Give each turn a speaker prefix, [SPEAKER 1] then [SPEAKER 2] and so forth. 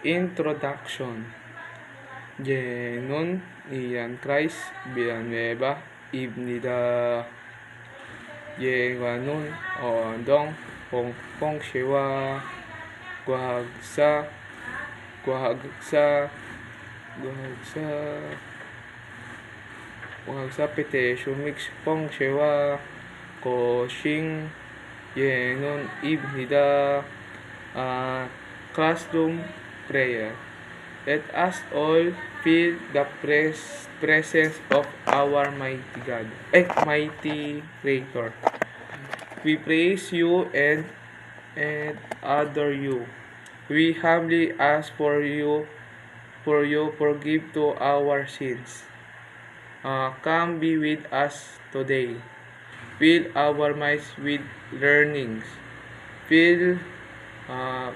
[SPEAKER 1] Introduction. Yenon ian Christ Villanueva 입니다. 예관훈 어동 봉시와 과학사 과학사 petition mix 봉시와 koshing yenon ibnida classroom prayer. Let us all feel the presence of our mighty God, mighty Creator. We praise you and adore you. We humbly ask for you forgive to our sins. Come be with us today. Fill our minds with learnings. Fill our